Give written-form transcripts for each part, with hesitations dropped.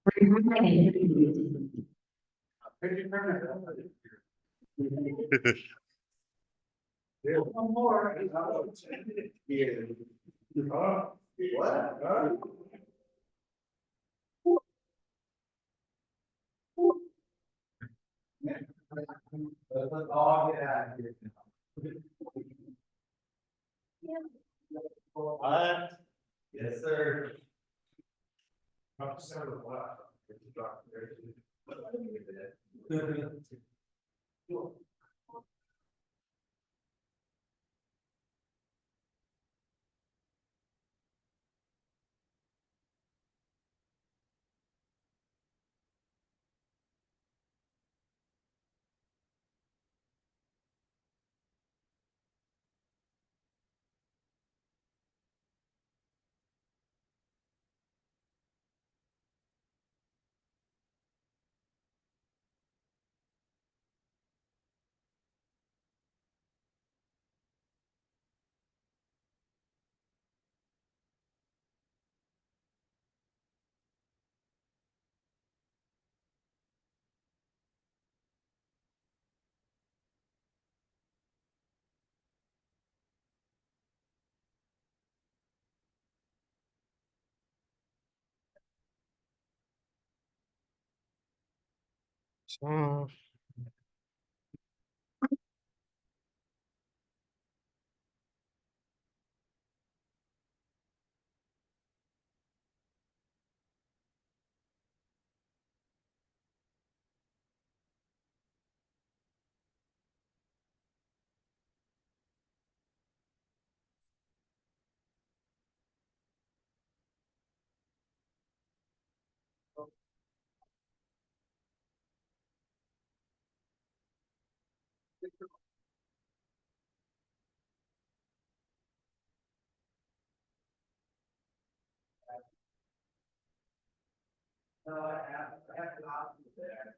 One more. What? Let's all get out of here. What? Yes, sir. So. I have an option there.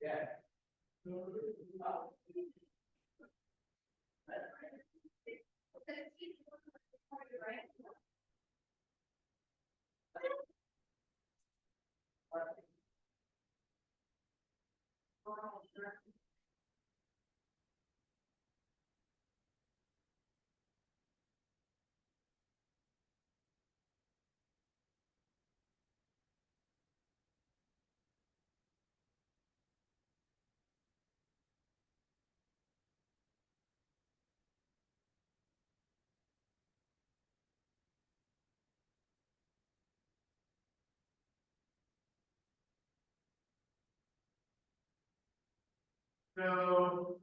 Yeah. No.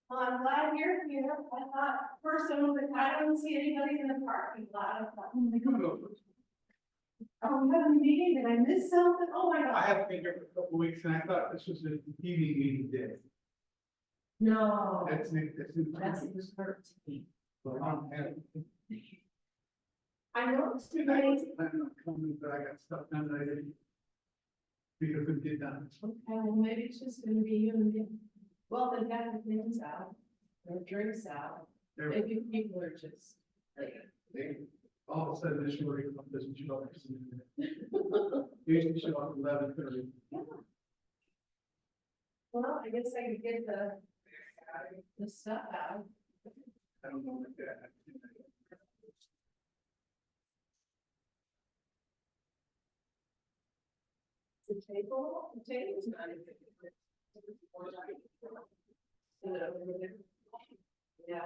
Well, I'm glad you're here. I thought first I don't see anybody in the parking lot. I thought, oh my God. Oh, we have a meeting, did I miss something? Oh my I God. haven't been here for a couple weeks and I thought this was an evening meeting day. No. That's That's the the 13th. I know it's I tonight. was planning on coming, but I got stuff done that I didn't. Think I could get done. Okay, well, maybe it's just gonna be you and me. Well, they've got the things out, their drinks out. There- Maybe people are just like. All of a sudden, this story doesn't show up. Usually show up 11:30. Well, I guess I could get the stuff out. I don't know like that. The table's not even. Yeah.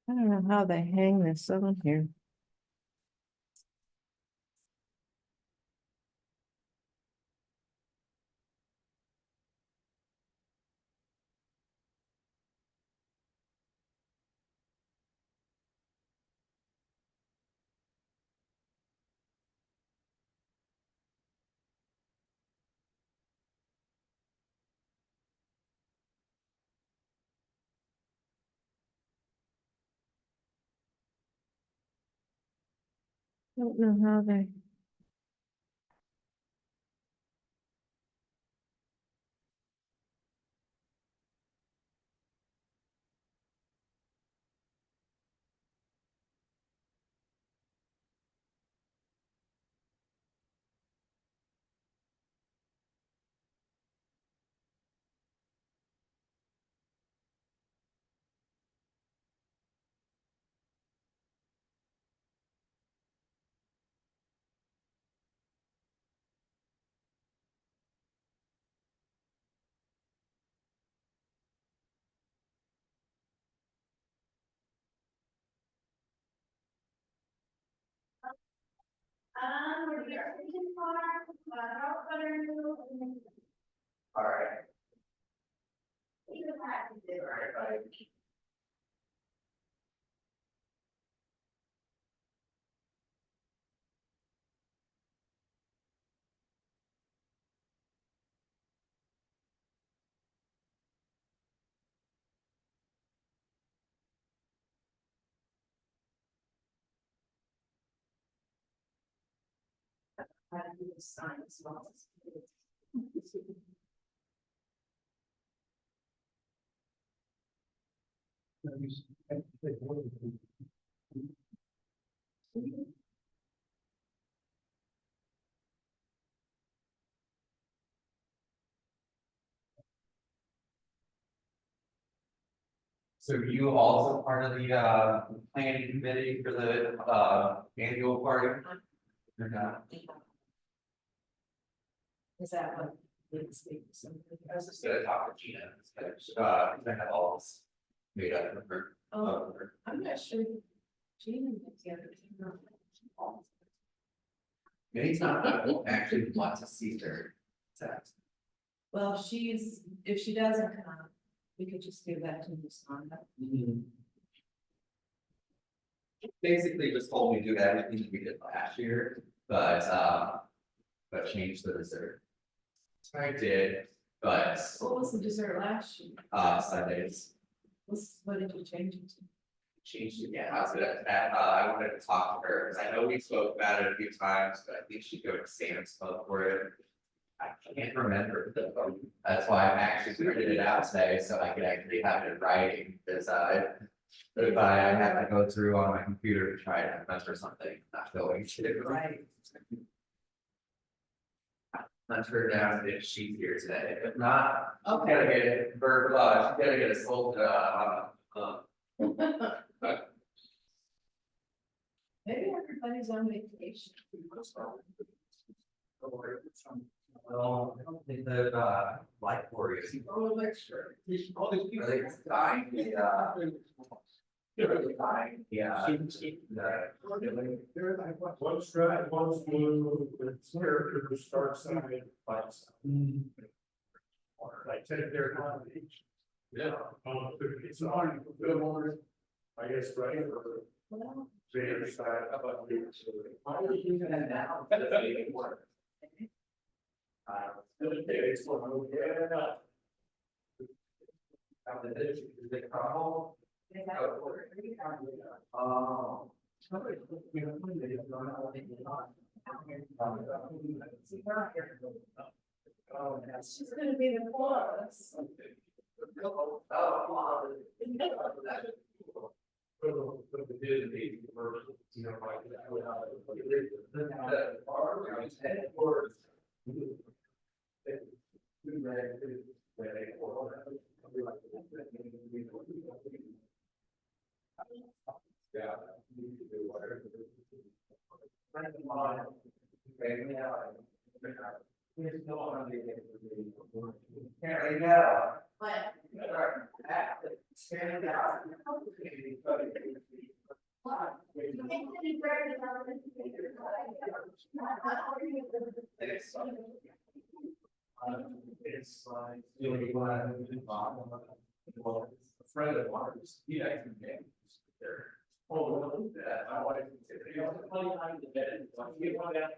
I don't know how they hang this on here. Don't know how they. We're here, All right. Science. So you also part of the planning committee for the annual party? Or not? Is that what? It's I was just gonna talk to Gina, I have all this made up of her. of her. I'm not sure. Gina was the other thing. Maybe it's not, I don't actually want to see her. Well, if she doesn't come, we could just give that to Miss Sonda. Basically just told me to do everything we did last year, but change the dessert. I did, but What was the dessert last year? Sundays What did you change it to? changed again. I was gonna, I wanted to talk to her, because I know we spoke about it a few times, but I think she'd go to Sam spoke for it. I can't remember, that's why I actually printed it out today, so I could actually have it in writing, because if I have to go through on my computer to try to remember something, not going to. Right. Hunt her down if she's here today, if not, Okay. gotta get it verbal, gotta get it sold, Maybe everybody's on vacation. Well, I don't think that, like Warriors. Oh, that's sure. Are they dying, they're dying, yeah. One's red, one's blue, it's here to start signing fights. Like take their time each. Yeah. It's on, good morning. I guess, right? Well, The other side, how about you? Why are you doing that now? It's one, yeah. Is it crumble? they have- Oh. It's just gonna be the four of us. There we go. But. It's like, well, a friend of ours, he actually came there. Oh, that, my wife, he was 29 to bed, so he went out.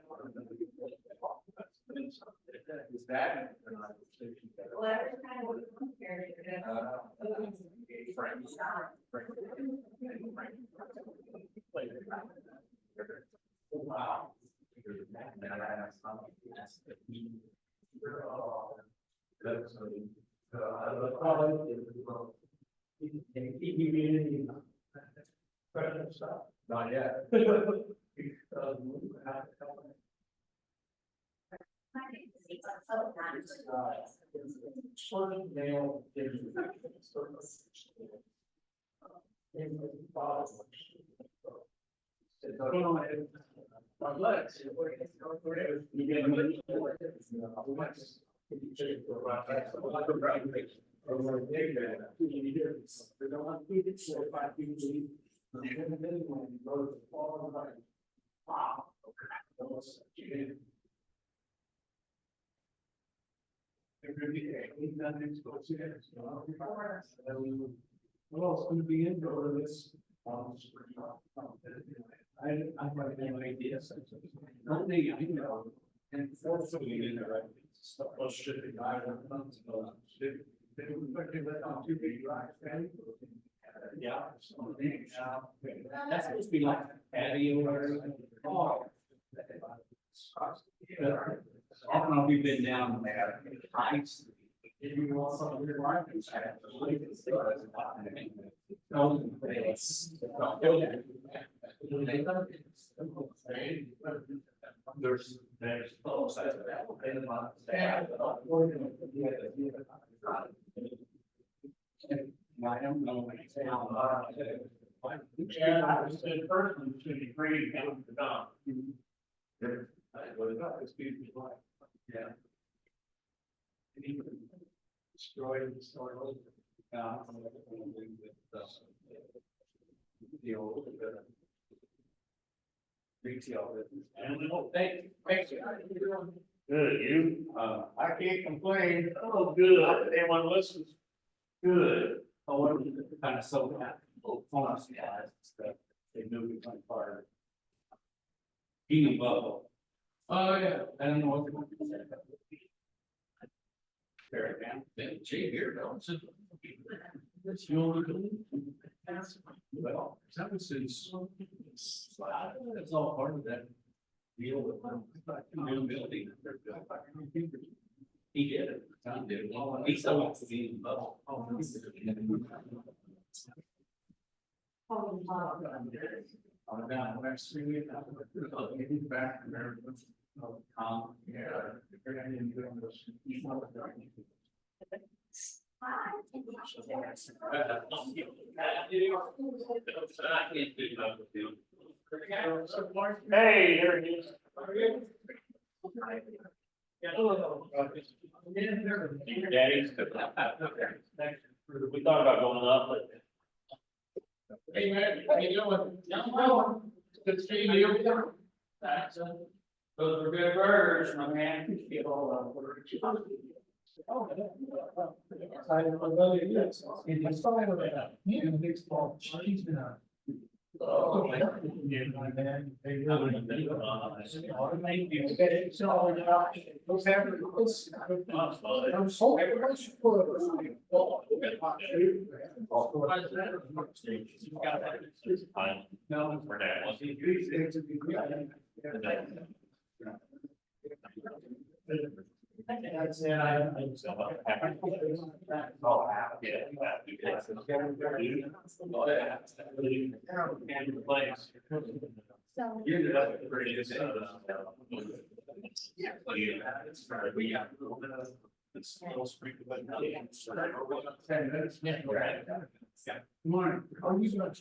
His dad. Well, every time we compare it, Wow. Not yet. My legs. Wow. Well, it's gonna be indoor this. I have no idea. One thing I know, and fortunately in there, stuff was shipping. I don't know. They were let on 2 big drives, right? Yeah. That's supposed to be like patio or. Oh. I don't know if you've been down there. Heights. If you want some of your markets. There's both sides of that. I don't know. Yeah, I was in person to degree down to Don. What about this beautiful life? Yeah. And even destroyed the soil. The old. Retail business. And thank you. How are you doing? Good, you, I can't complain. Oh, good. Anyone listens? Good. Oh, what was it? Kind of so that. Phone guys, stuff. They moved it like part. Eating bubble. Oh, yeah. I don't know what. Very down. Jay here, don't you? That's the only. Well, that was his. It's all part of that. Deal with. New building. He did it. Tom did it. He still wants to be in the bubble. On down next street. Back there. Yeah. Hey, here it is. Daddy. We thought about going up, but. Hey, man, how you doing? Good seeing you. Those are good burgers, my man. Get all of them. I love it. Yes. In the side of it. Yeah, the big small cheese now. Oh, my man. They really. It's all about. Those have. I'm so. Everybody should put it. No, For that. That's it, I just. Oh, yeah. And replace. So. You ended up with pretty good. Yeah. We got. It's still spring, but now. 10 minutes. Yeah. Morning. Are you going to?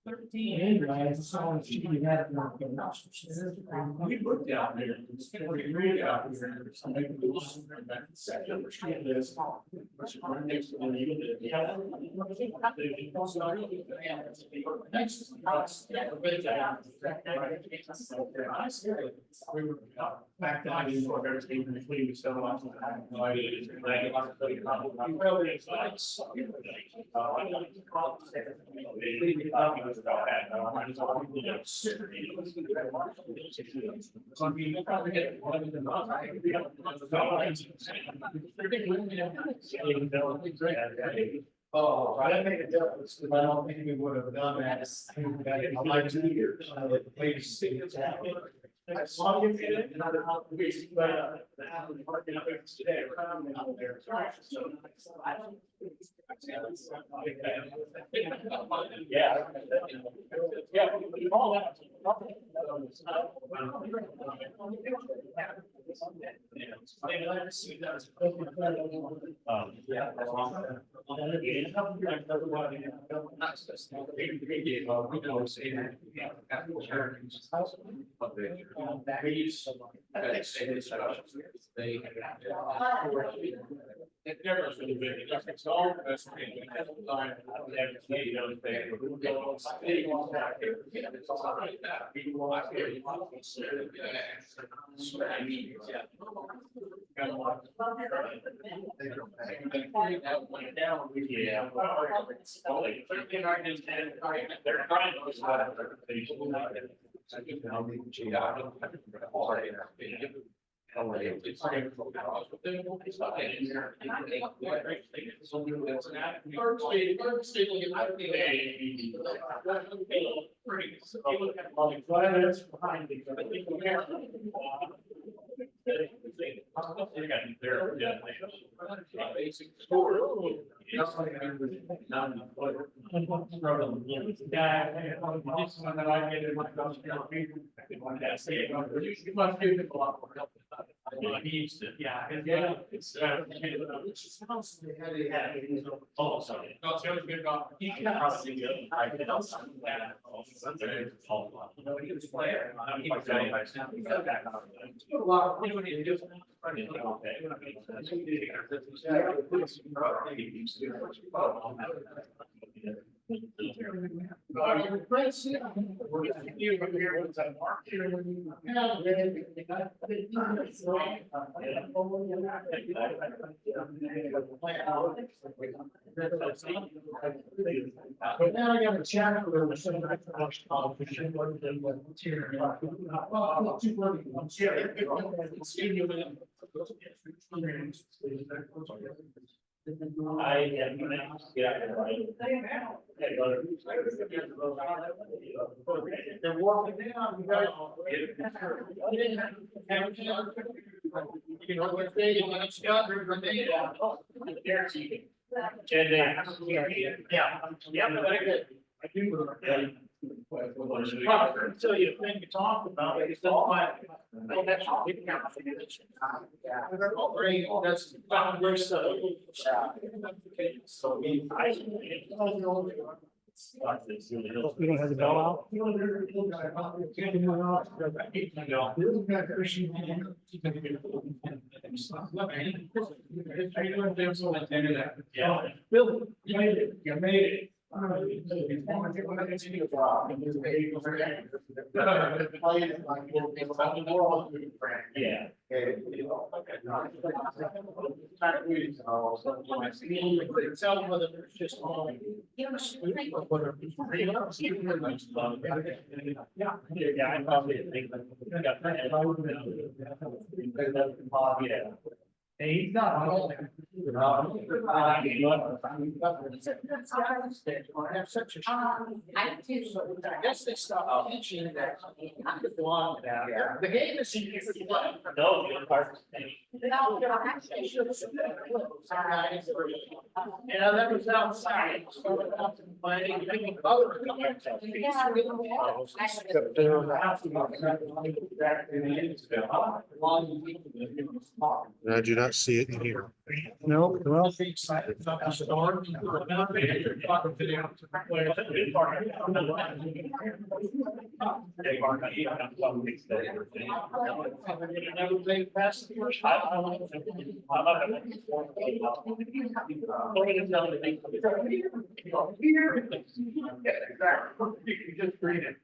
13 anyway, I saw she had. We looked out there, it's pretty great out there. Something to look at. Second, this. Next to we were back down in everything between so much. Oh, I didn't make a difference, because I don't think we would have done that. In like 2 years. Maybe 6. I saw you in it, and I don't know, but the parking up there today, around out there. So, I don't. Yeah. Yeah, all that. It never really big, it's all the best thing. Time, you know, they would go, they want that, it's all like that. We want to, I mean, yeah. Kind of like. That went down, yeah. Only 13 items, and they're trying to. Yeah, it's oh, sorry. No, it's really good. He can probably go. I can also do that. You know, he was playing. He was going by sound. He got back on. A lot. You know what he do? But now I got a chat with her. I am gonna get right. They're walking down. You know what they want to start grenade out. Yeah, very good. I do. Until you think you talk about it, it's all like, oh, that's all. That's not very so. So we don't have the bell out. Yeah, Bill, you made it. You made it. Yeah. Tell them whether there's just. Yeah, I probably think. Yeah. Hey, he's not. I have such a. I do. So I guess they stopped teaching that. The game is. No, the part. Yeah, that was outside. I do not see it in here. No, well. Just read it.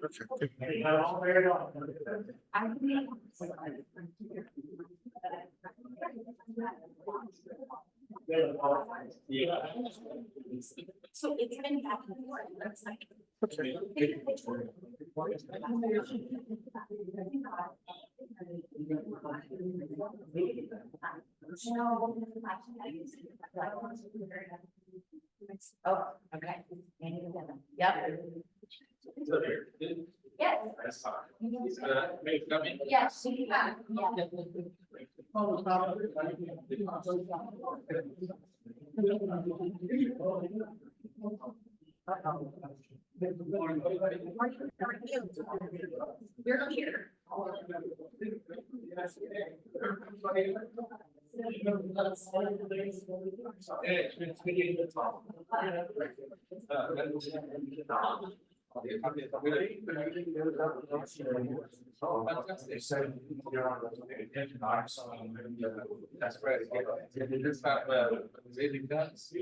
It's recording. Okay. So it's been back and forth, it's like. Oh, okay. Yep. Yes. Yes. You're here. That's right. It is not, really does.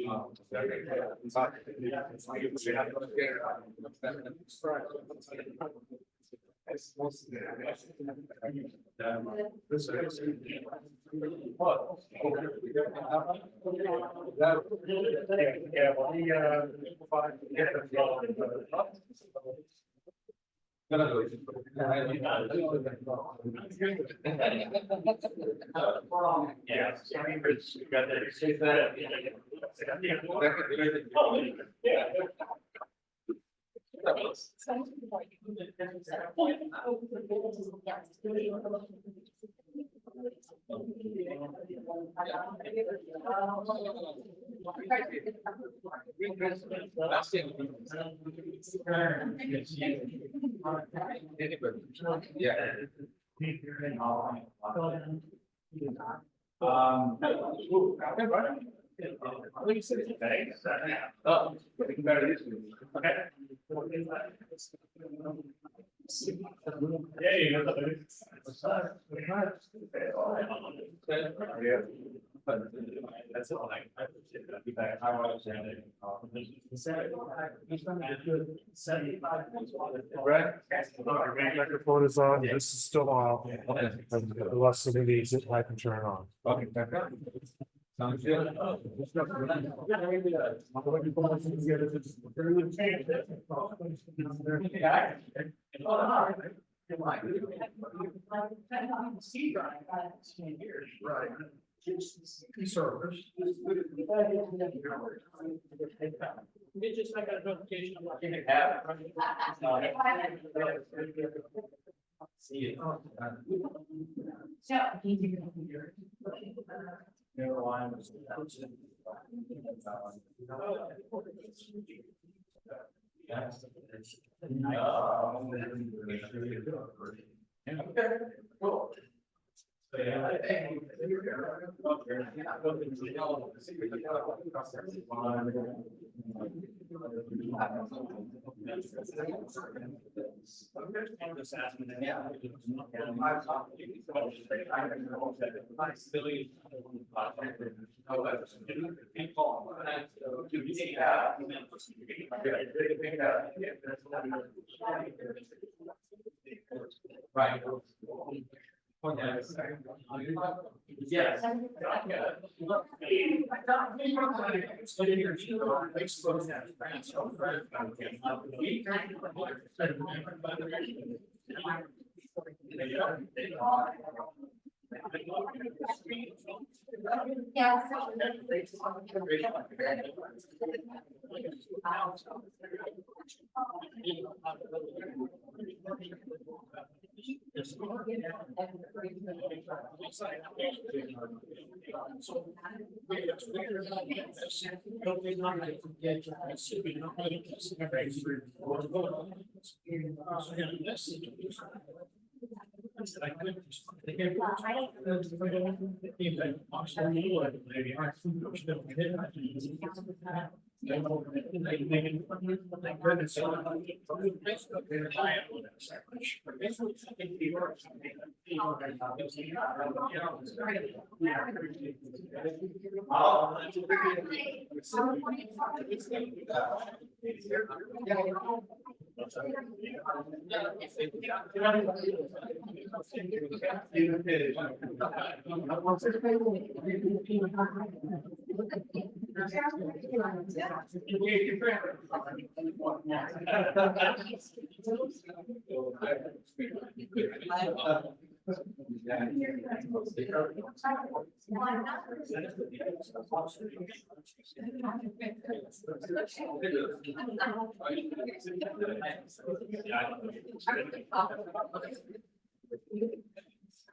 Yeah. That's all Microphone is on. This is still on. Unless somebody needs it, I can turn it on. Okay. Sounds good. Right. Servers. It's just like a notification. See you. Okay, cool. Right. Yes.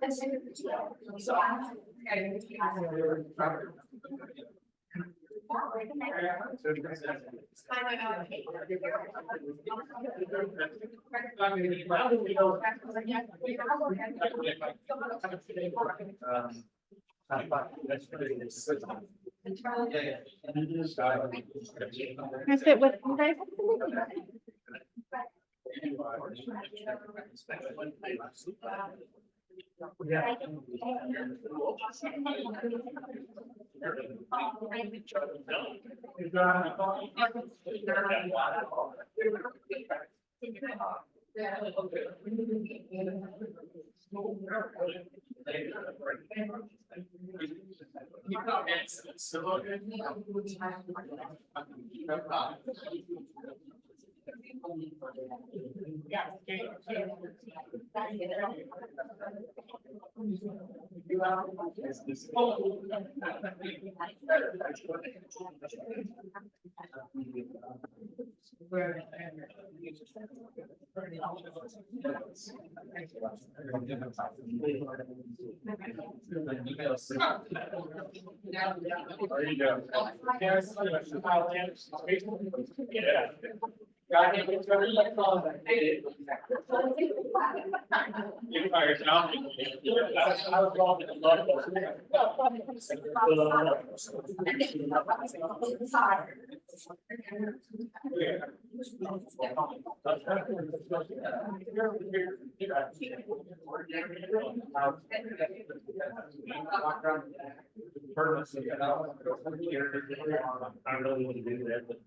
Is it with you guys? I really want to do that, but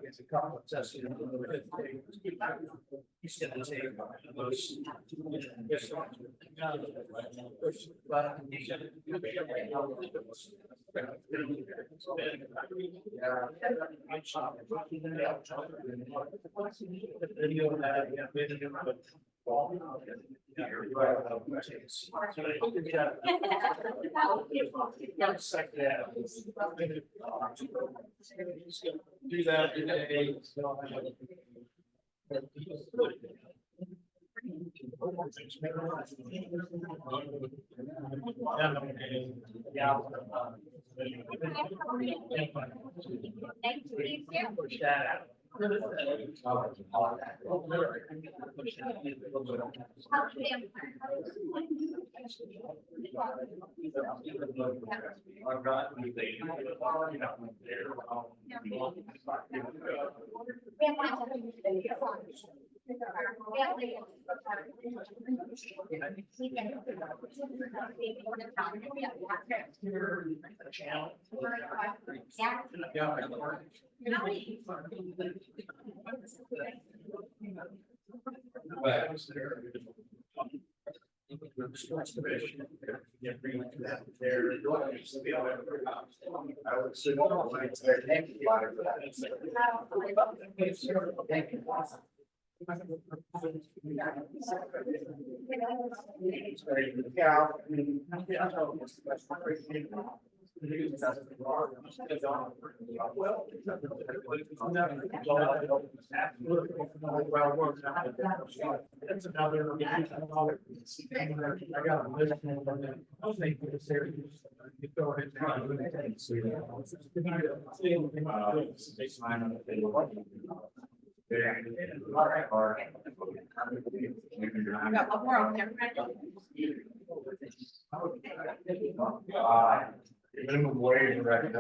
It's a couple of tests, you know. He's gonna take those. Do that today. That's another. I got a list. I was thinking this area. You go ahead and see that. Minimum wage, right?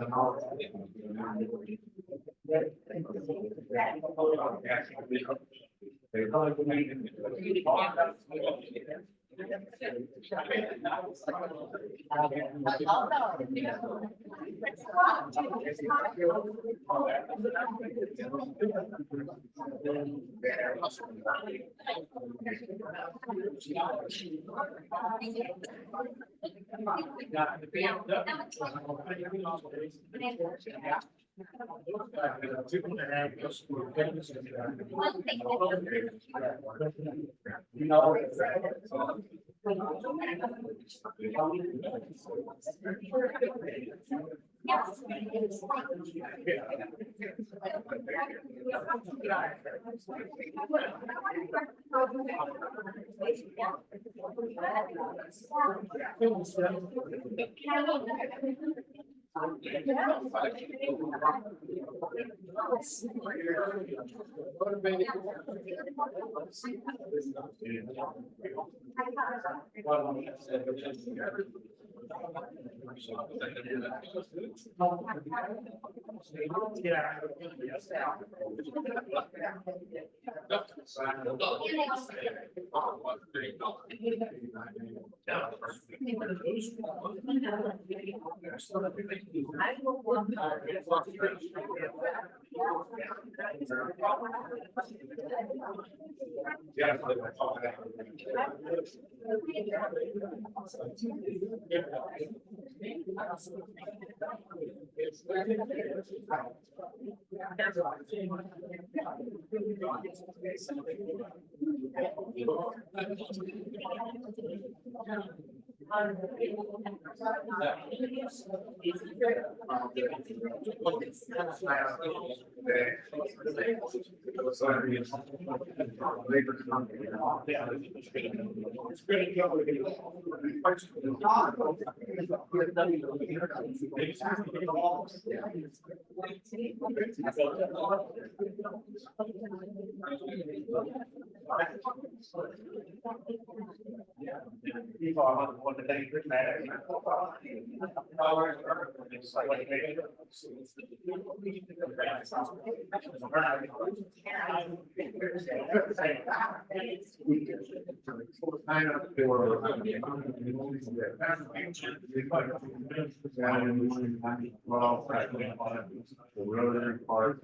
The Rotary Park.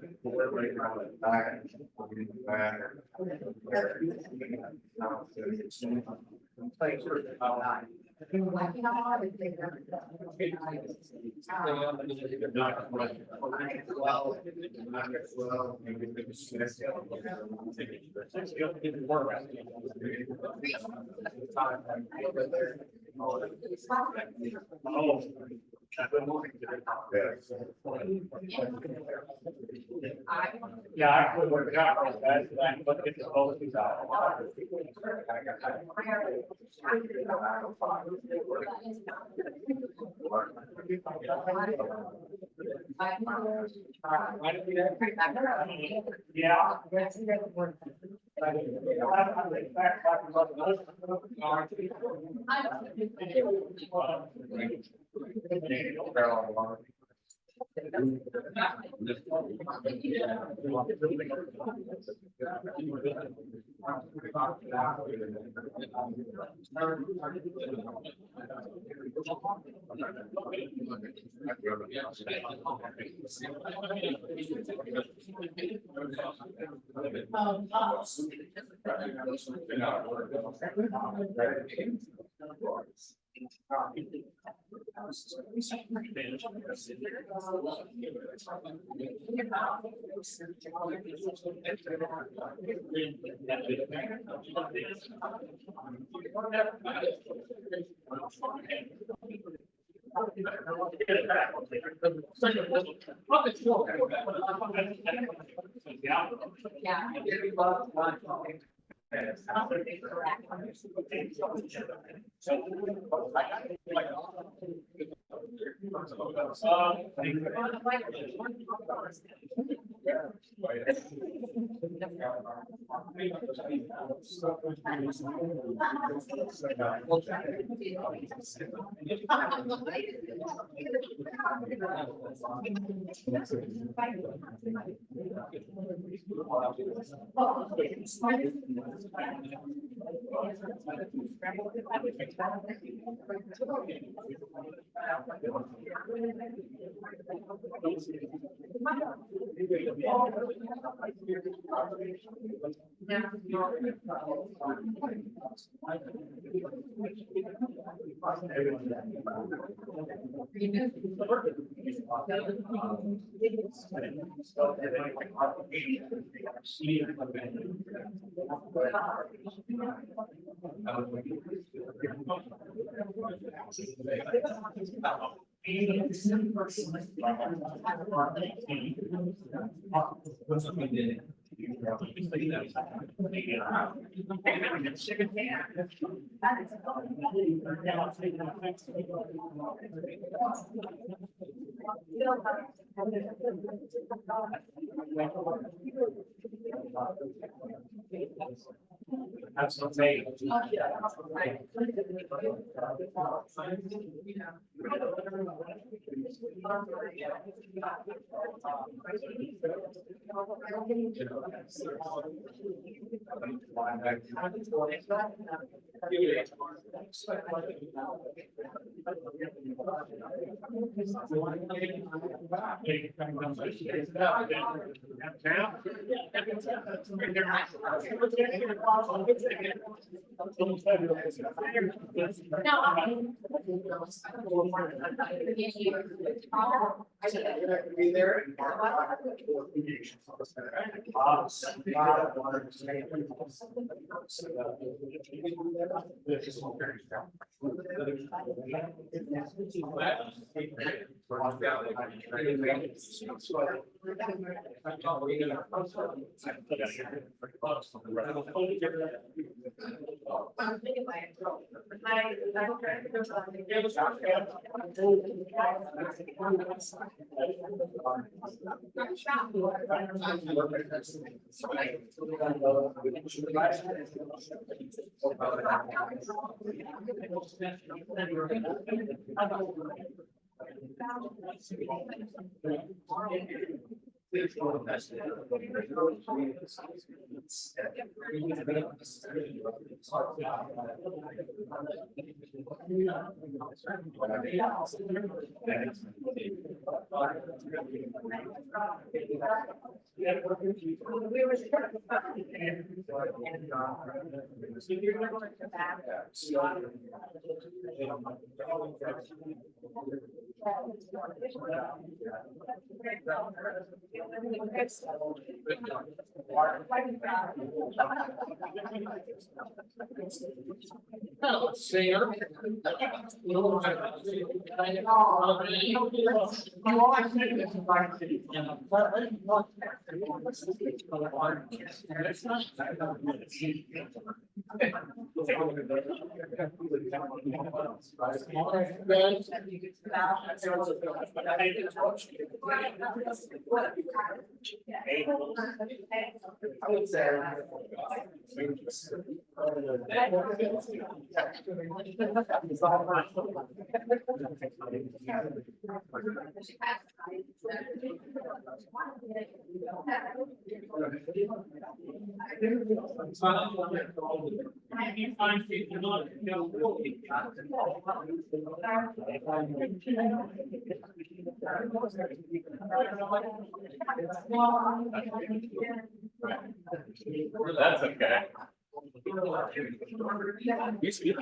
Yeah, I could work it out like that, but get the policies out. Yeah. That's amazing. Be there. I would say. That's okay. You speak.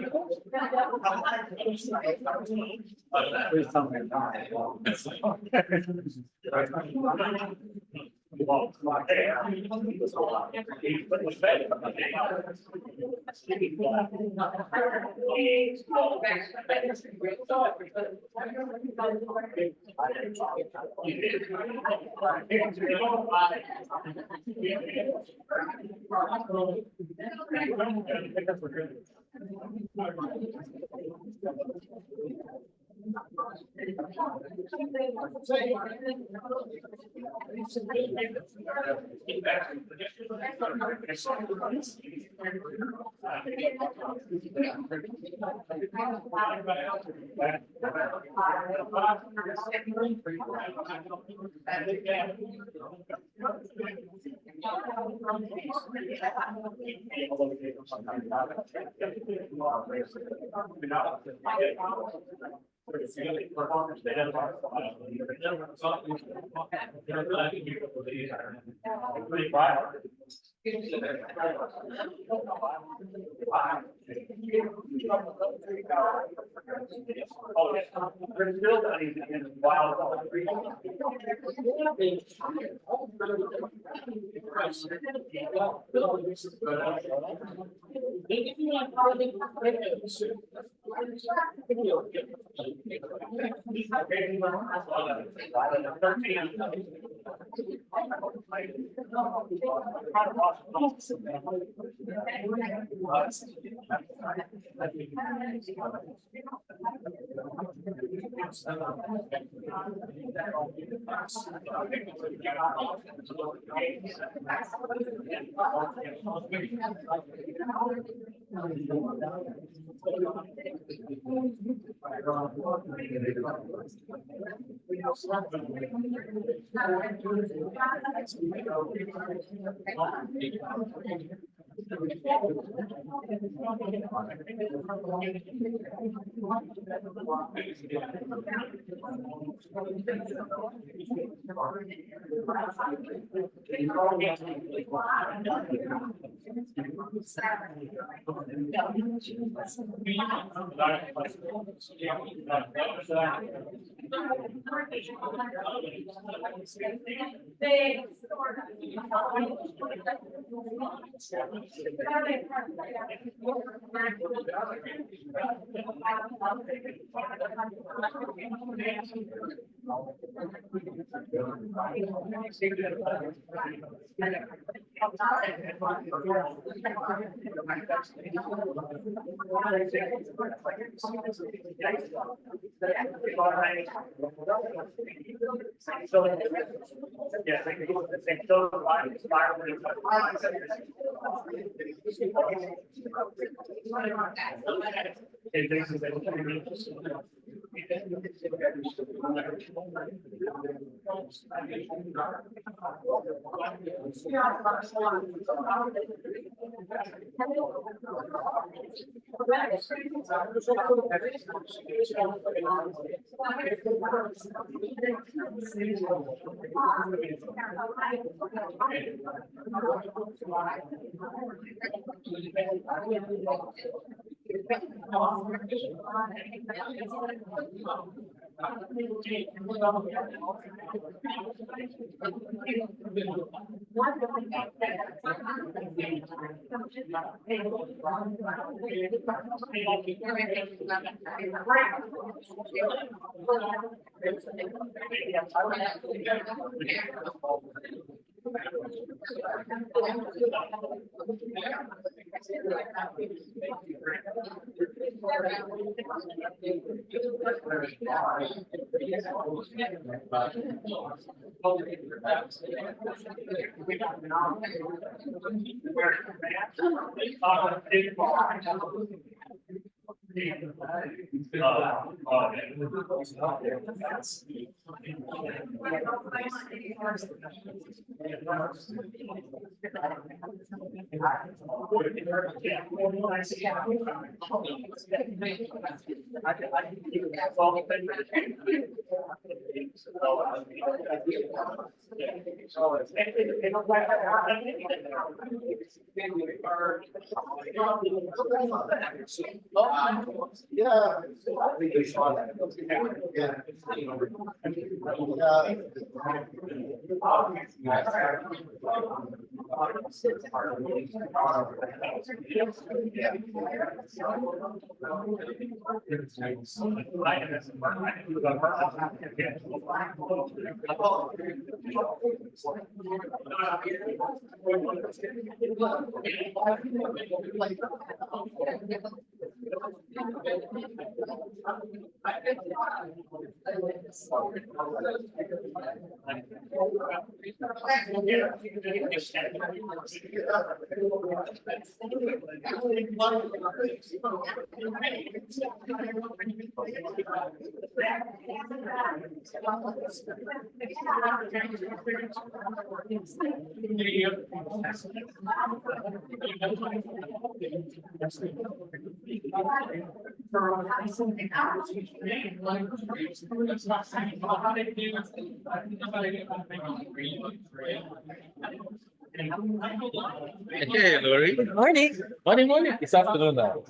Hey, Lori. Good morning. Morning, morning. It's afternoon now.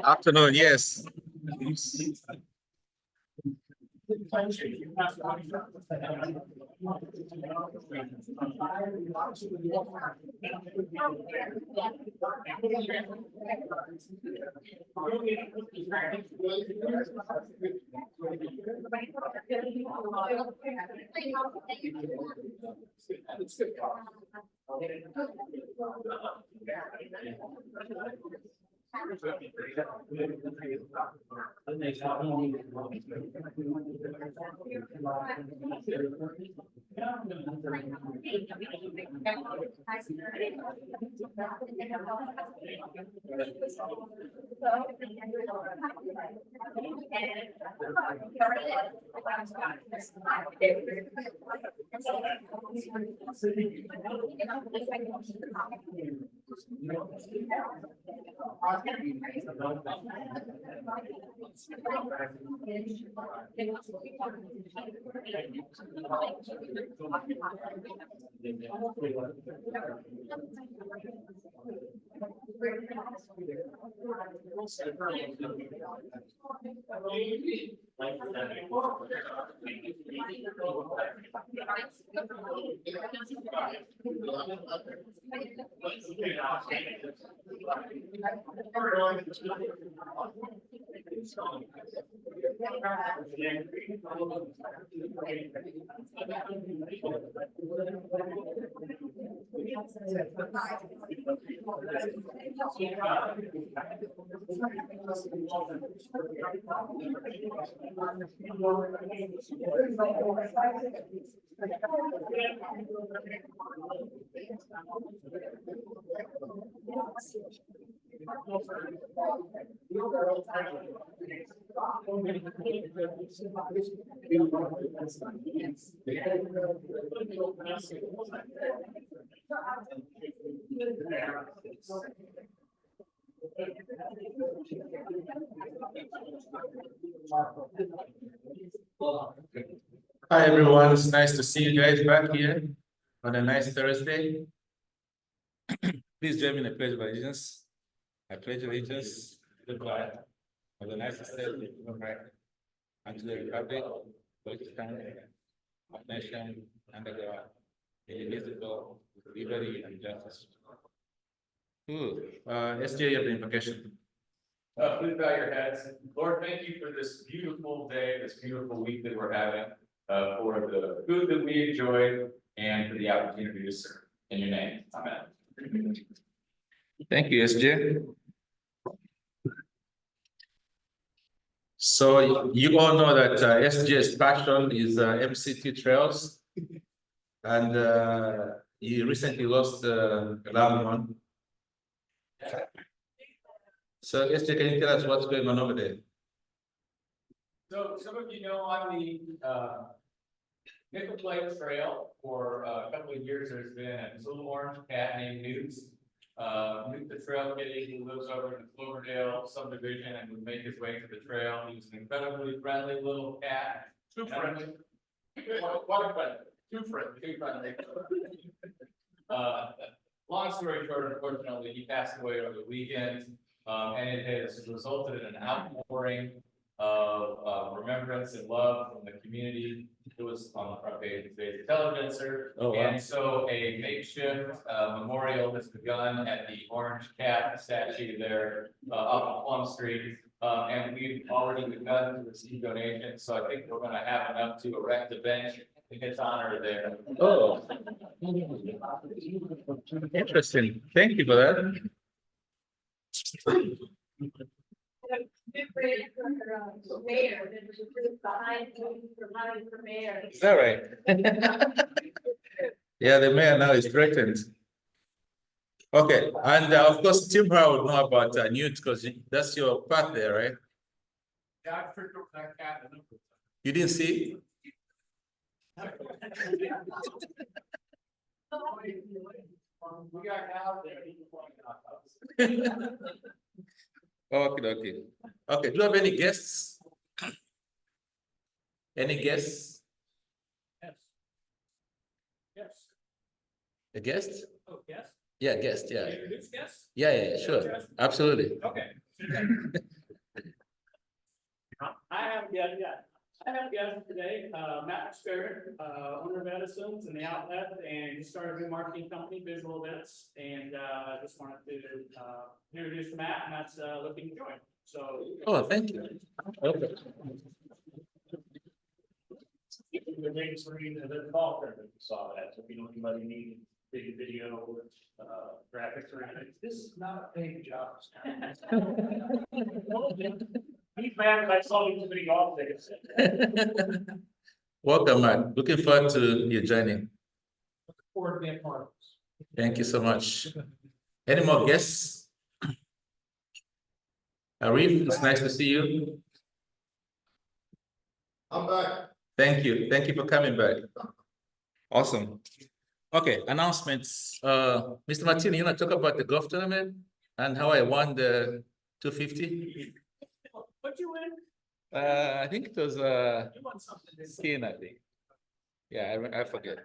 Afternoon, yes. Hi, everyone. It's nice to see you guys back here on a nice Thursday. Please join me in a pledge of allegiance. I pledge allegiance to the flag of the United States of America and to the republic which stands one nation under God, indivisible, with liberty and justice. SJ, you have the invocation. Please bow your heads. Lord, thank you for this beautiful day, this beautiful week that we're having, for the food that we enjoyed and for the opportunity to serve. In your name, amen. Thank you, SJ. So you all know that SJ's passion is MCT trails. And he recently lost a loved one. So SJ, can you tell us what's going on over there? So some of you know on the Nickel Plate Trail for a couple of years, there's been a little orange cat named Newt. Newt the trail kitty who lives over in the Cloverdale subdivision and would make his way to the trail. He was an incredibly friendly little cat. Too friendly. What friendly? Too friendly. Long story short, unfortunately, he passed away over the weekend, and it has resulted in an outpouring of remembrance and love from the community. It was on the front page of today's Intelligencer. Oh, wow. And so a makeshift memorial has begun at the Orange Cat statue there up on Plum Street. And we've already begun to receive donations, so I think we're gonna have enough to erect a bench in his honor there. Oh. Interesting. Thank you for that. Mayor, that was approved behind for mayor. Is that right? Yeah, the mayor now is threatened. Okay, and of course, Tim Howard would know about Newt because that's your path there, right? Yeah, I tripped over that cat a number of times. You didn't see? We got out there. Okay. Okay, do you have any guests? Any guests? Yes. Yes. A guest? Oh, yes. Yeah, guest, yeah. Introduce guests? Yeah, sure. Absolutely. Okay. I haven't yet. I have guests today, Matt Sparrow, owner of Edison's and the outlet, and he started a new marketing company, Visual Events, and I just wanted to introduce Matt, and Matt's looking to join. So. Oh, thank you. Okay. The big screen, the call center, you saw that, so if you know anybody need big video, graphics or anything, this is not a paid job. He's mad that I saw him too many golf tickets. Welcome, man. Looking forward to your journey. Forward to being part of this. Thank you so much. Any more guests? Arif, it's nice to see you. I'm back. Thank you. Thank you for coming back. Awesome. Okay, announcements. Mr. Martini, you want to talk about the golf tournament and how I won the 250? What you win? I think it was You won something. skin, I think. Yeah, I forget.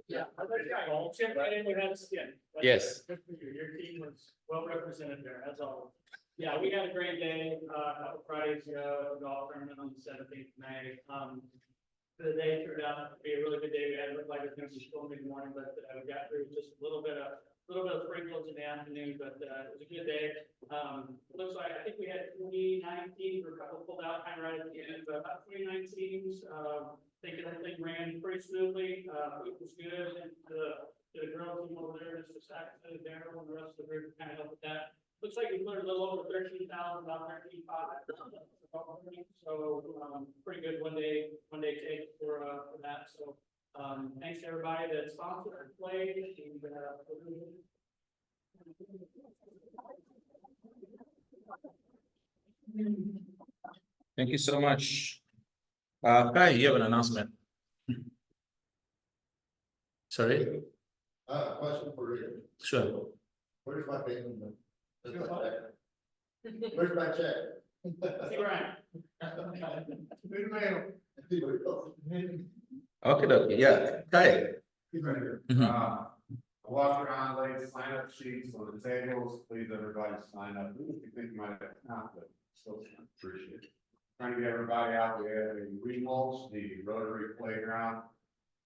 Yeah, I bet you got all chip right in there, had a skin. But, Yes. Good for you. Your team was well represented there, as always. Yeah, we had a great day, a couple Fridays ago, golf tournament on the 17th of May. The day turned out to be a really good day. We had it looked like it was gonna be stormy in the morning, but we got through just a little bit of sprinkles in the afternoon, but it was a good day. Looks like, I think we had 29 teams, or a couple pulled out kind of right at the end, but about 29 teams. I think everything ran pretty smoothly. It was good, and the girls team over there, Mr. Saxon, Daryl, and the rest of the group kind of helped with that. Looks like we cleared a little over 13,000, about 13,500. So, pretty good one day take for that. So, thanks to everybody that sponsored and played. Thank you so much. Kai, you have an announcement. Sorry? Question for you. Sure. Where's my payment? Where's my check? See where I Okay, yeah, Kai. Mhm. I walked around, laid sign up sheets on the tables, please everybody sign up, you think you might have a conflict, still appreciate it. Trying to get everybody out there, and remulch the Rotary playground.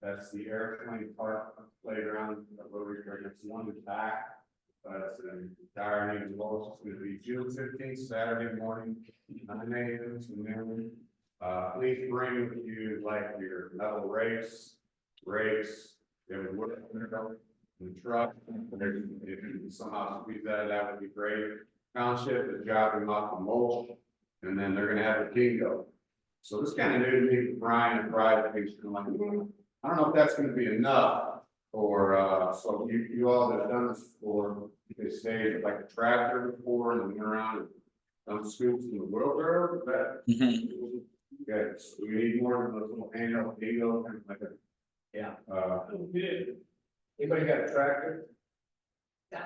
That's the airplane park playground, the Rotary playground, it's one in the back. It's an entire name, mulch, it's gonna be June 15th, Saturday morning, 9 AM to noon. Please bring with you like your metal rakes, they would work in the truck, and if you can somehow squeeze that would be great. Township is jobbing off the mulch, and then they're gonna have a bingo. So this kind of new to me, Brian and Bride, I don't know if that's gonna be enough, or, so you all that have done this before, they stayed like a tractor before, and went around and done scoops in the wheelbarrow, that. Okay, so we need more of those little handheld bingo, kind of like a. Yeah. Good. Anybody got a tractor?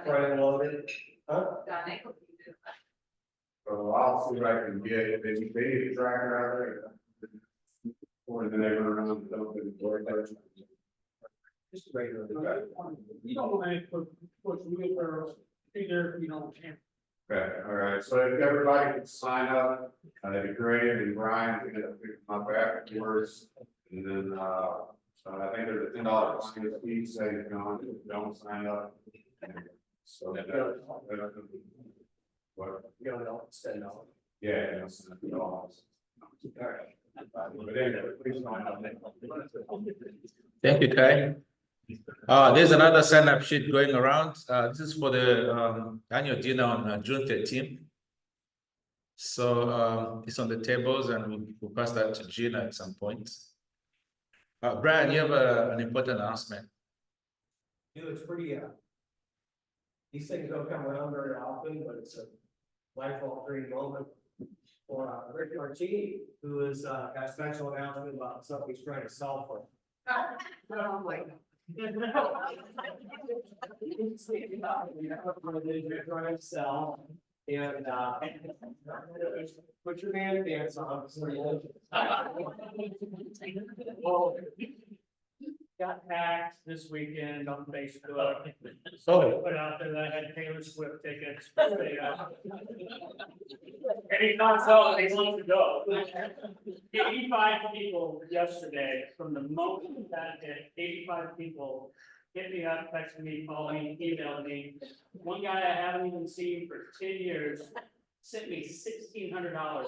Front loaded? Huh? So I'll see what I can get, they need a tractor out there. Or then they run around and dump it. Just regular. You don't want to put wheelbarrows either, you know, can't. Okay, all right, so if everybody could sign up, that'd be great, and Brian, we can pick them up afterwards. And then, so I think there's a $10 fee, say, if you don't sign up. So that. What? You don't spend all. Yeah, that's $10. All right. But anyway, please sign up. Thank you, Kai. There's another sign-up sheet going around. This is for the annual dinner on June 13th. So it's on the tables, and we'll pass that to Gina at some point. Brian, you have an important announcement. You know, it's pretty, these things don't come around very often, but it's a life-altering moment for Rick Martini, who is got a special announcement about something he's trying to solve for. Oh, my God. Trying to sell, and put your man dance on. Well, got hacked this weekend on Facebook. Oh. So I put out there that I had Taylor Swift tickets. And he's not selling, he wants to go. 85 people yesterday, from the moment that hit, 85 people hit me up, texted me, called me, emailed me. One guy I haven't even seen for 10 years sent me $1,600.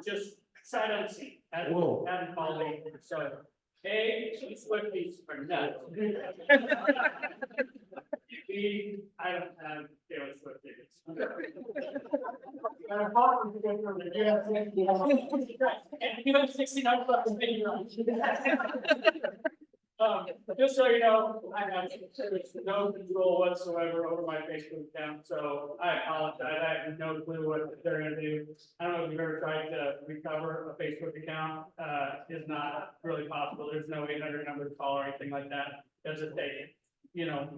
Just sight unseen. Whoa. Haven't called me, so, hey, Swifties are nuts. I don't have Taylor Swift tickets. And you have $69 maybe just so you know, I have no control whatsoever over my Facebook account, so I apologize. I have no clue what they're gonna do. I don't know if you've ever tried to recover a Facebook account. It's not really possible. There's no 800 number to call or anything like that. Does it take,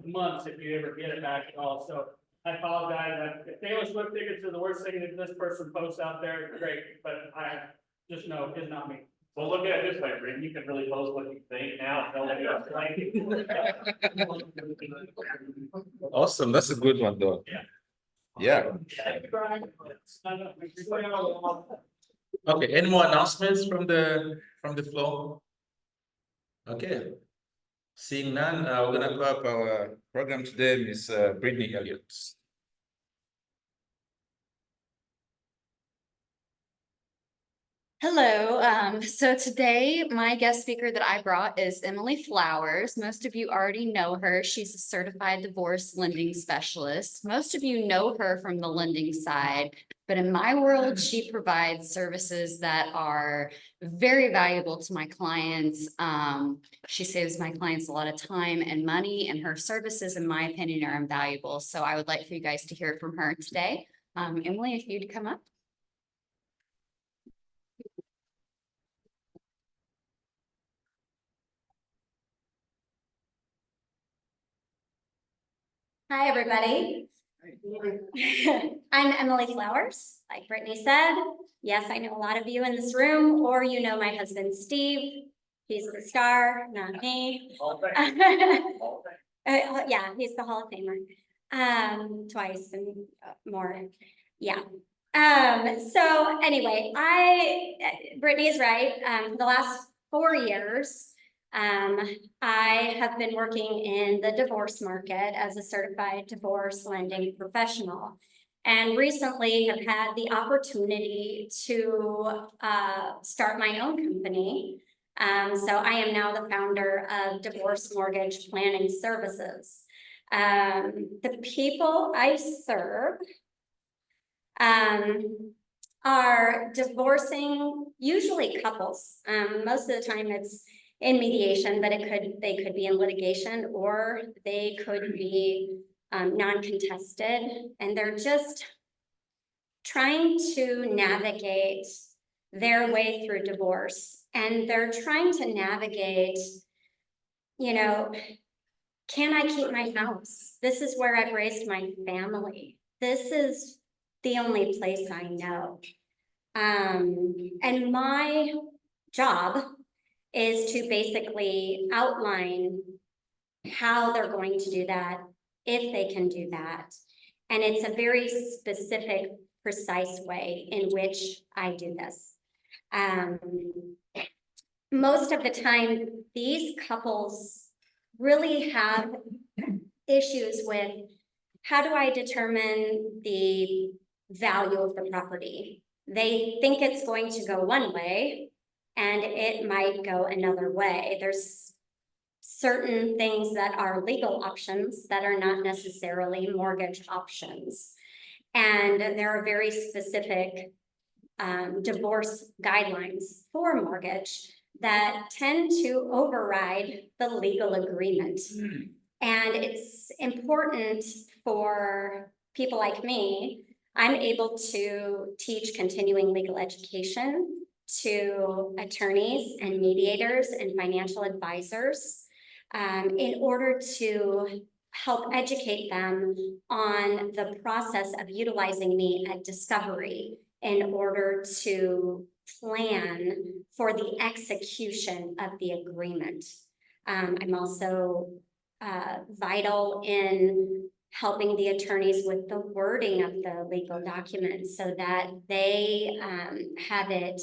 months if you ever get it back at all? So I apologize. If Taylor Swift tickets are the worst thing that this person posts out there, great, but I just know it's not me. Well, look at it this way, Rick, you can really post what you think now. Awesome, that's a good one though. Yeah. Okay, any more announcements from the floor? Okay. Seeing none, we're gonna go up our program today, Miss Brittany Elliot. Hello, so today my guest speaker that I brought is Emily Flowers. Most of you already know her. She's a certified divorce lending specialist. Most of you know her from the lending side, but in my world, she provides services that are very valuable to my clients. She saves my clients a lot of time and money, and her services, in my opinion, are invaluable. So I would like for you guys to hear from her today. Emily, if you'd come up. Hi, everybody. I'm Emily Flowers, like Brittany said. Yes, I know a lot of you in this room, or you know my husband, Steve. He's the star, not me. Yeah, he's the Hall of Famer. Twice and more. Yeah. So anyway, Brittany is right. For the last 4 years, I have been working in the divorce market as a certified divorce lending professional, and recently have had the opportunity to start my own company. So I am now the founder of Divorce Mortgage Planning Services. The people I serve are divorcing, usually couples. Most of the time it's in mediation, but they could be in litigation, or they could be non-contested, and they're just trying to navigate their way through divorce. And they're trying to navigate, can I keep my house? This is where I've raised my family. This is the only place I know. And my job is to basically outline how they're going to do that, if they can do that. And it's a very specific, precise way in which I do this. Most of the time, these couples really have issues with, how do I determine the value of the property? They think it's going to go one way, and it might go another way. There's certain things that are legal options that are not necessarily mortgage options. And there are very specific divorce guidelines for mortgage that tend to override the legal agreement. And it's important for people like me. I'm able to teach continuing legal education to attorneys and mediators and financial advisors in order to help educate them on the process of utilizing me at discovery in order to plan for the execution of the agreement. I'm also vital in helping the attorneys with the wording of the legal documents so that they have it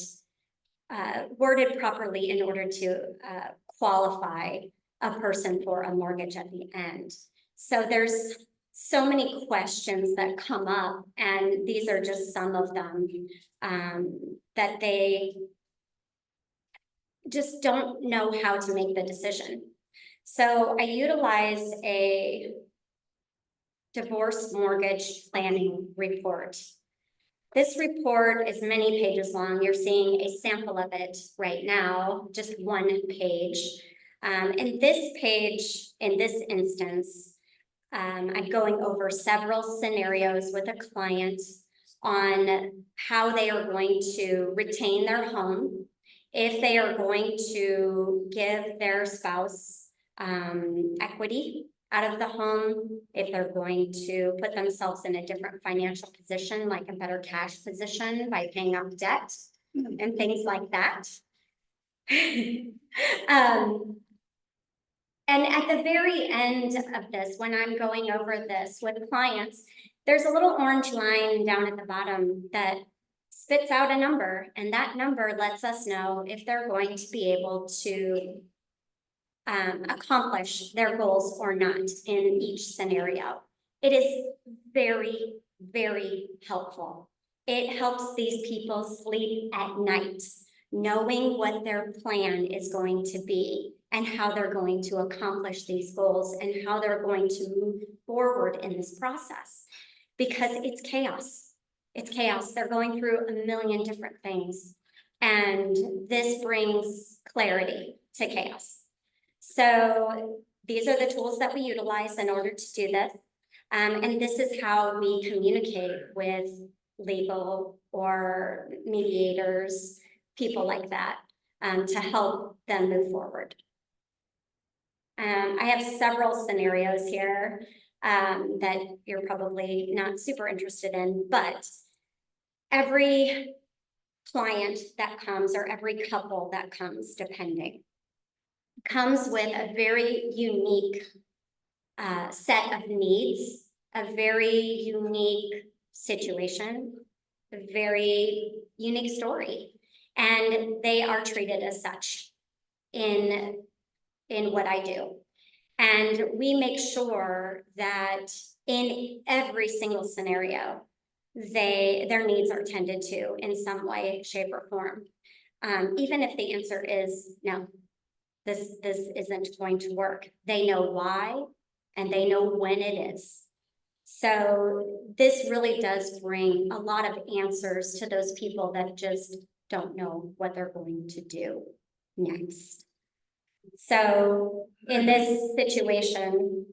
worded properly in order to qualify a person for a mortgage at the end. So there's so many questions that come up, and these are just some of them that they just don't know how to make the decision. So I utilize a divorce mortgage planning report. This report is many pages long. You're seeing a sample of it right now, just one page. And this page, in this instance, I'm going over several scenarios with a client on how they are going to retain their home, if they are going to give their spouse equity out of the home, if they're going to put themselves in a different financial position, like a better cash position by paying off debt and things like that. And at the very end of this, when I'm going over this with clients, there's a little orange line down at the bottom that spits out a number, and that number lets us know if they're going to be able to accomplish their goals or not in each scenario. It is very, very helpful. It helps these people sleep at night, knowing what their plan is going to be and how they're going to accomplish these goals and how they're going to move forward in this process, because it's chaos. It's chaos. They're going through a million different things, and this brings clarity to chaos. So these are the tools that we utilize in order to do this. And this is how we communicate with legal or mediators, people like that, to help them move forward. I have several scenarios here that you're probably not super interested in, but every client that comes or every couple that comes, depending, comes with a very unique set of needs, a very unique situation, a very unique story, and they are treated as such in what I do. And we make sure that in every single scenario, their needs are tended to in some way, shape, or form. Even if the answer is no, this isn't going to work. They know why, and they know when it is. So this really does bring a lot of answers to those people that just don't know what they're going to do next. So in this situation,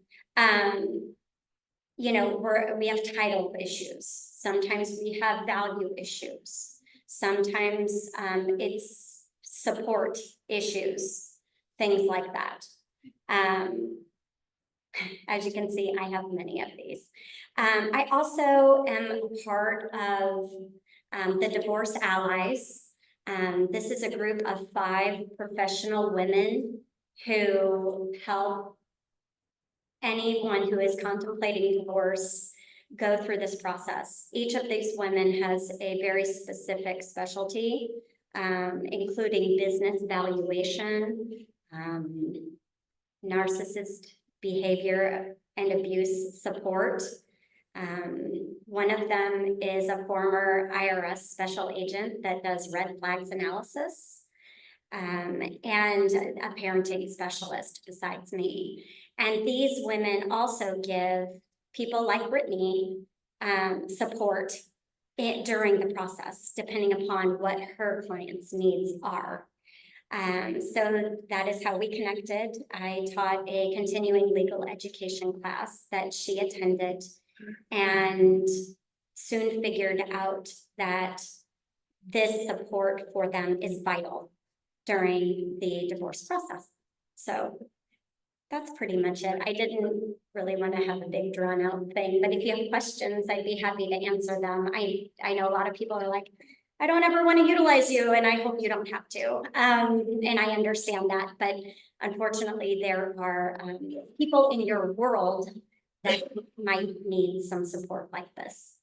you know, we have title issues. Sometimes we have value issues. Sometimes it's support issues, things like that. As you can see, I have many of these. I also am part of the Divorce Allies. This is a group of 5 professional women who help anyone who is contemplating divorce go through this process. Each of these women has a very specific specialty, including business valuation, narcissist behavior and abuse support. One of them is a former IRS special agent that does red flags analysis, and a parenting specialist besides me. And these women also give people like Brittany support during the process, depending upon what her client's needs are. So that is how we connected. I taught a continuing legal education class that she attended, and soon figured out that this support for them is vital during the divorce process. So that's pretty much it. I didn't really want to have a big drawn out thing, but if you have questions, I'd be happy to answer them. I know a lot of people are like, I don't ever want to utilize you and I hope you don't have to. And I understand that, but unfortunately, there are people in your world that might need some support like this.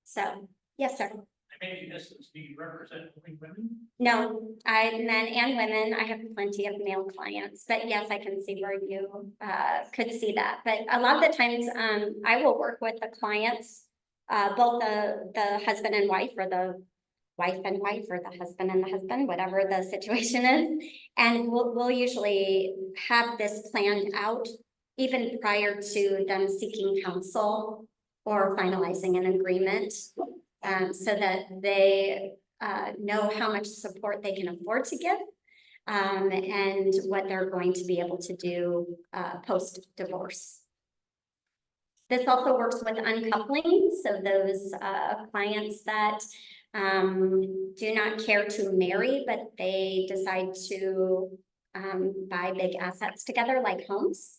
So, yes, sir. Maybe this is, do you represent only women? No, men and women, I have plenty of male clients, but yes, I can see where you could see that. But a lot of the times, I will work with the clients, both the husband and wife, or the wife and wife, or the husband and the husband, whatever the situation is. And we'll usually have this planned out even prior to them seeking counsel or finalizing an agreement, so that they know how much support they can afford to give, and what they're going to be able to do post-divorce. This also works with uncoupling, so those clients that do not care to marry, but they decide to buy big assets together, like homes.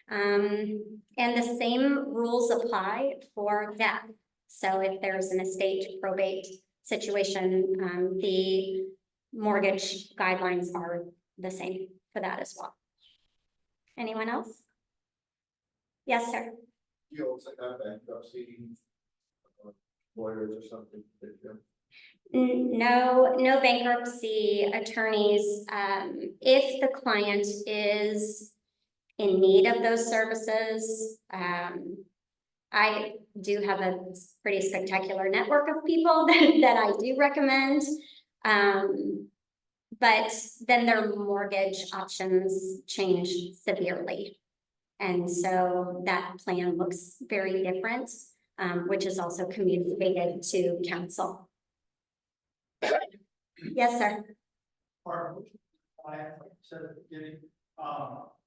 And the same rules apply for death. So if there's an estate probate situation, the mortgage guidelines are the same for that as well. Anyone else? Yes, sir. You also have bankruptcy lawyers or something that No bankruptcy attorneys. If the client is in need of those services, I do have a pretty spectacular network of people that I do recommend. But then their mortgage options change severely. And so that plan looks very different, which is also communicated to counsel. Yes, sir. Or, I said at the beginning,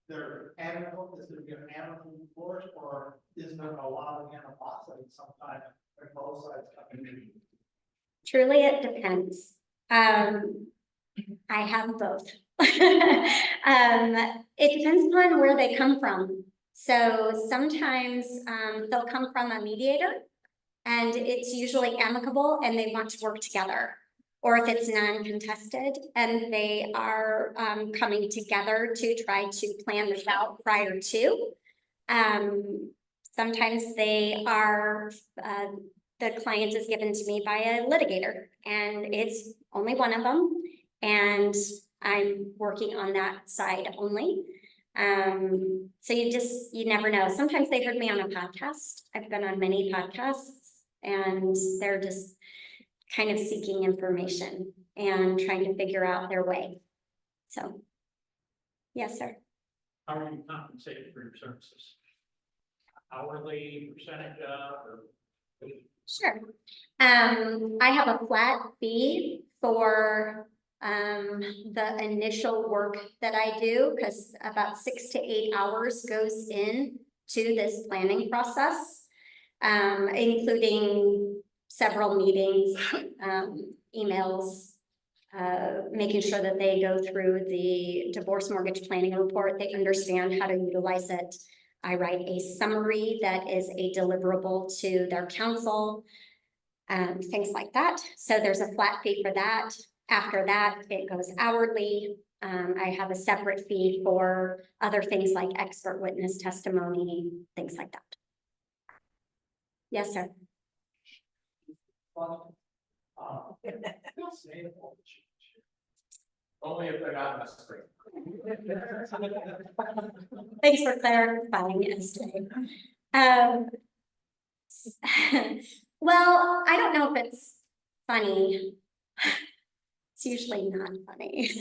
they're amicable, is it an amicable divorce, or is there a lot of animosity sometimes when both sides come in? Truly, it depends. I have both. It depends on where they come from. So sometimes they'll come from a mediator, and it's usually amicable and they want to work together. Or if it's non-contested and they are coming together to try to plan this out prior to. Sometimes they are, the client is given to me by a litigator, and it's only one of them. And I'm working on that side only. So you never know. Sometimes they heard me on a podcast. I've been on many podcasts, and they're just kind of seeking information and trying to figure out their way. So, yes, sir. How are you compensated for your services? Hourly, percentage of, or? Sure. I have a flat fee for the initial work that I do, because about 6 to 8 hours goes in to this planning process, including several meetings, emails, making sure that they go through the divorce mortgage planning report, they understand how to utilize it. I write a summary that is a deliverable to their counsel, things like that. So there's a flat fee for that. After that, it goes hourly. I have a separate fee for other things like expert witness testimony, things like that. Yes, sir. Only if they're not in a spring. Thanks for clarifying it, Steve. Well, I don't know if it's funny. It's usually not funny.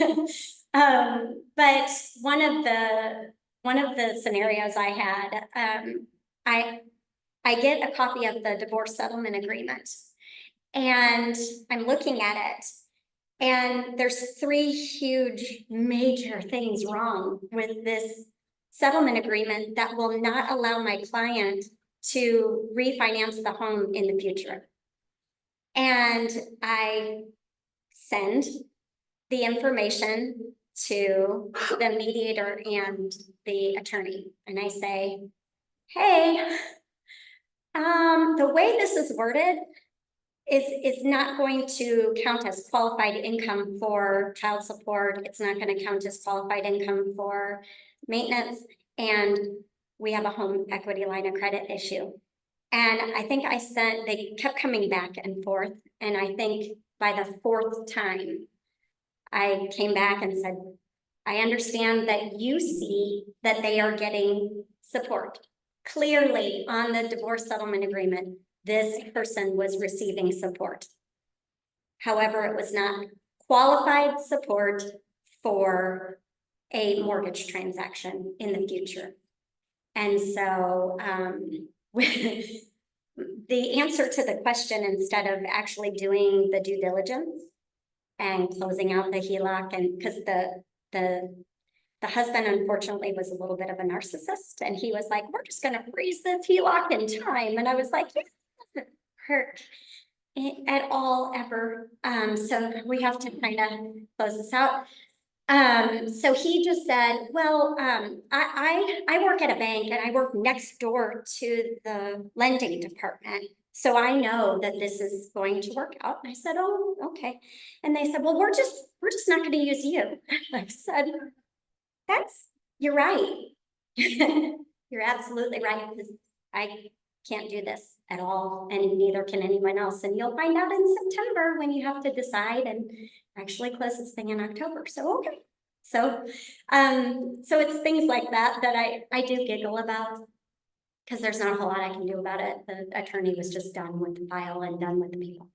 But one of the scenarios I had, I get a copy of the divorce settlement agreement, and I'm looking at it, and there's 3 huge major things wrong with this settlement agreement that will not allow my client to refinance the home in the future. And I send the information to the mediator and the attorney, and I say, hey, the way this is worded, is not going to count as qualified income for child support. It's not gonna count as qualified income for maintenance. And we have a home equity line of credit issue. And I think they kept coming back and forth. And I think by the fourth time, I came back and said, I understand that you see that they are getting support. Clearly on the divorce settlement agreement, this person was receiving support. However, it was not qualified support for a mortgage transaction in the future. And so the answer to the question, instead of actually doing the due diligence and closing out the HELOC, and because the husband unfortunately was a little bit of a narcissist, and he was like, we're just gonna freeze this HELOC in time. And I was like, it doesn't hurt at all ever. So we have to kind of close this out. So he just said, well, I work at a bank and I work next door to the lending department. So I know that this is going to work out. And I said, oh, okay. And they said, well, we're just not going to use you. I said, you're right. You're absolutely right. I can't do this at all, and neither can anyone else. And you'll find out in September when you have to decide and actually close this thing in October. So, okay. So it's things like that I do giggle about, because there's not a whole lot I can do about it. The attorney was just done with the file and done with the people.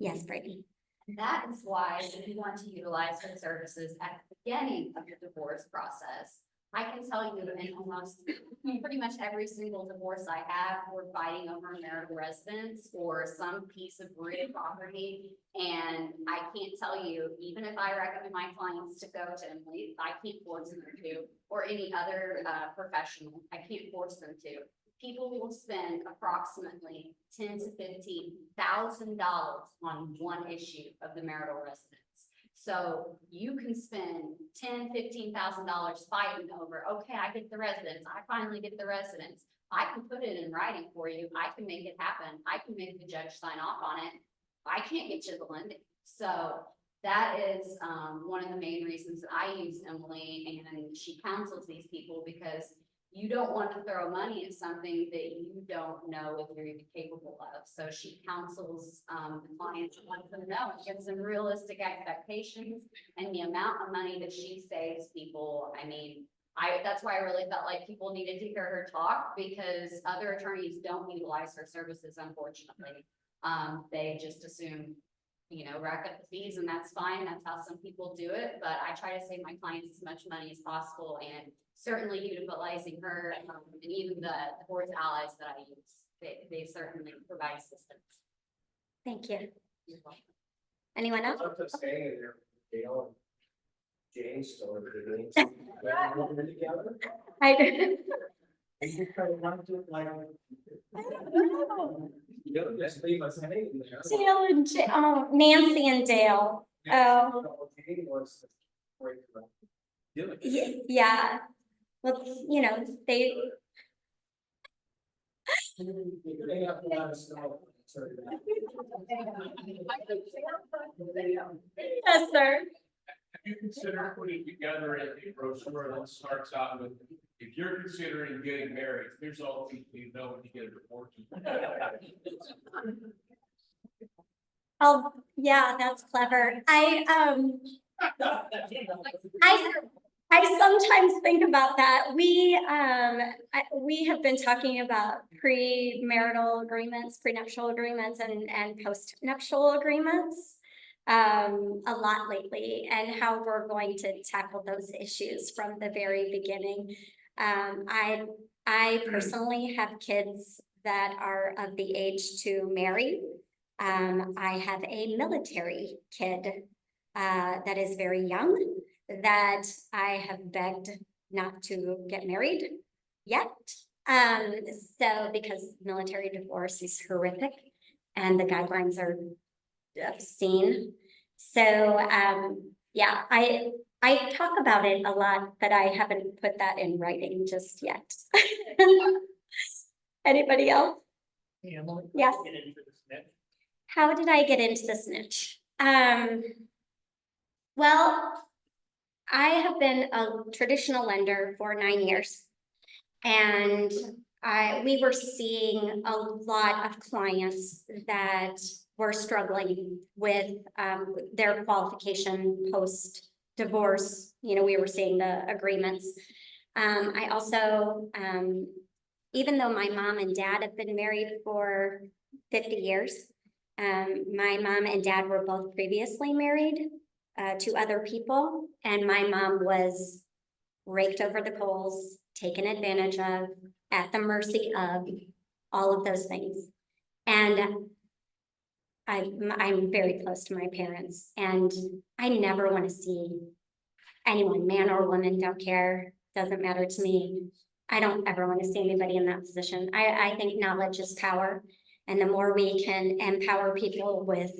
Yes, Brittany. And that is why if you want to utilize her services at the beginning of your divorce process, I can tell you in almost pretty much every single divorce I have, we're fighting over marital residence or some piece of real property. And I can't tell you, even if I recommend my clients to go to Emile, I can't force them to, or any other professional, I can't force them to. People will spend approximately $10,000 to $15,000 on one issue of the marital residence. So you can spend $10,000, $15,000 fighting over, okay, I get the residence. I finally get the residence. I can put it in writing for you. I can make it happen. I can make the judge sign off on it. I can't get you the lending. So that is one of the main reasons that I use Emily, and she counsels these people, because you don't want to throw money at something that you don't know if you're even capable of. So she counsels the clients and lets them know, and gives them realistic expectations, and the amount of money that she saves people. I mean, that's why I really felt like people needed to hear her talk, because other attorneys don't utilize her services, unfortunately. They just assume, rack up the fees, and that's fine. That's how some people do it. But I try to save my clients as much money as possible, and certainly utilizing her and even the board's allies that I use, they certainly provide assistance. Thank you. Anyone else? I'm just staying in there, Dale and Jane's still doing together. I do. You try to run to it like. You don't just leave us hanging there. Dale and Nancy and Dale. Oh, Jane wants to break the. Do it. yeah. Well, they. They have to let us know. Yes, sir. Have you considered putting together a brochure that starts out with, if you're considering getting married, here's all the people you know when you get a divorce. Oh, yeah, that's clever. I sometimes think about that. We have been talking about premarital agreements, prenuptial agreements, and postnuptial agreements a lot lately, and how we're going to tackle those issues from the very beginning. I personally have kids that are of the age to marry. I have a military kid that is very young, that I have begged not to get married yet. So because military divorce is horrific and the guidelines are obscene. So yeah, I talk about it a lot, but I haven't put that in writing just yet. Anybody else? Emily? Yes. How did I get into this niche? Well, I have been a traditional lender for 9 years. And we were seeing a lot of clients that were struggling with their qualification post-divorce. You know, we were seeing the agreements. I also, even though my mom and dad have been married for 50 years, my mom and dad were both previously married to other people, and my mom was raked over the coals, taken advantage of, at the mercy of, all of those things. And I'm very close to my parents, and I never want to see anyone, man or woman, don't care, doesn't matter to me. I don't ever want to see anybody in that position. I think knowledge is power, and the more we can empower people with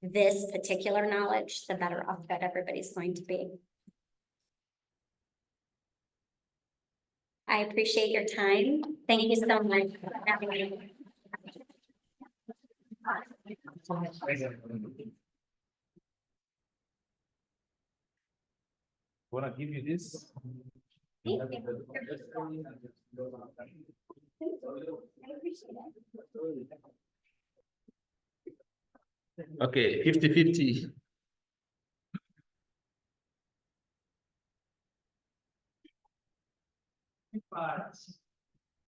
this particular knowledge, the better off that everybody's going to be. I appreciate your time. Thank you so much for having me. Wanna give you this? Thank you. I appreciate it. Okay, 50-50.